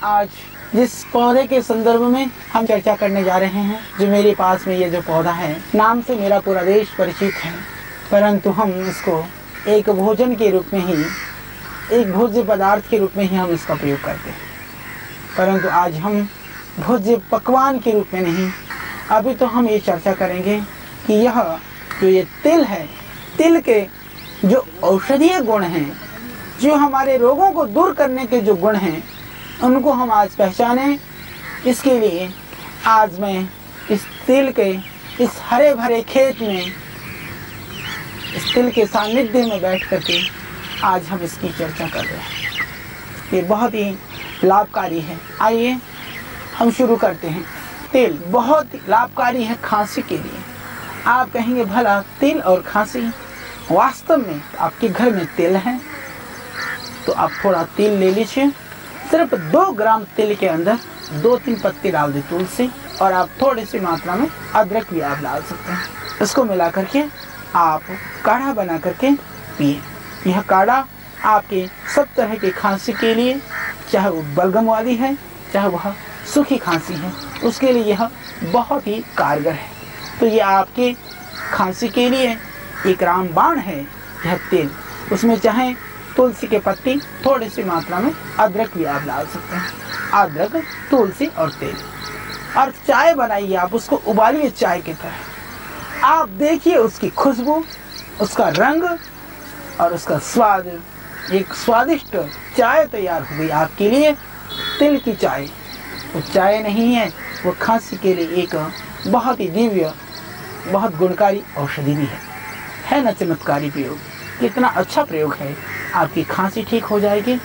आज जिस पौधे के संदर्भ में हम चर्चा करने जा रहे हैं, जो मेरे पास में ये जो पौधा है, नाम से मेरा पूरा देश परिचित है, परंतु हम इसको एक भोजन के रूप में ही, एक भोज्य पदार्थ के रूप में ही हम इसका प्रयोग करते हैं। परंतु आज हम भोज्य पकवान के रूप में नहीं, अभी तो हम ये चर्चा करेंगे कि यह जो ये तिल है, तिल के जो औषधीय गुण हैं, जो हमारे रोगों को दूर करने के जो गुण हैं, उनको हम आज पहचानें। इसके लिए आज मैं इस तिल के इस हरे भरे खेत में, इस तिल के सानिध्य में बैठ करके आज हम इसकी चर्चा कर रहे हैं। ये बहुत ही लाभकारी है। आइए हम शुरू करते हैं। तिल बहुत लाभकारी है खांसी के लिए। आप कहेंगे भला तिल और खांसी, वास्तव में आपके घर में तिल है तो आप थोड़ा तिल ले लीजिए। सिर्फ 2 ग्राम तिल के अंदर 2-3 पत्ती डाल दें तुलसी, और आप थोड़ी सी मात्रा में अदरक भी आप डाल सकते हैं। इसको मिला करके आप काढ़ा बना करके पिए। यह काढ़ा आपके सब तरह की खांसी के लिए, चाहे वो बलगम वाली है, चाहे वह सूखी खांसी है, उसके लिए यह बहुत ही कारगर है। तो ये आपके खांसी के लिए एक रामबाण है यह तेल। उसमें चाहे तुलसी के पत्ती, थोड़ी सी मात्रा में अदरक भी आप डाल सकते हैं। अदरक, तुलसी और तेल, और चाय बनाइए, आप उसको उबालिए चाय की तरह। आप देखिए उसकी खुशबू, उसका रंग और उसका स्वाद। एक स्वादिष्ट चाय तैयार हो गई आपके लिए, तिल की चाय। वो चाय नहीं है, वो खांसी के लिए एक बहुत ही दिव्य, बहुत गुणकारी औषधि भी है ना। चमत्कारी प्रयोग, कितना अच्छा प्रयोग है। आपकी खांसी ठीक हो जाएगी।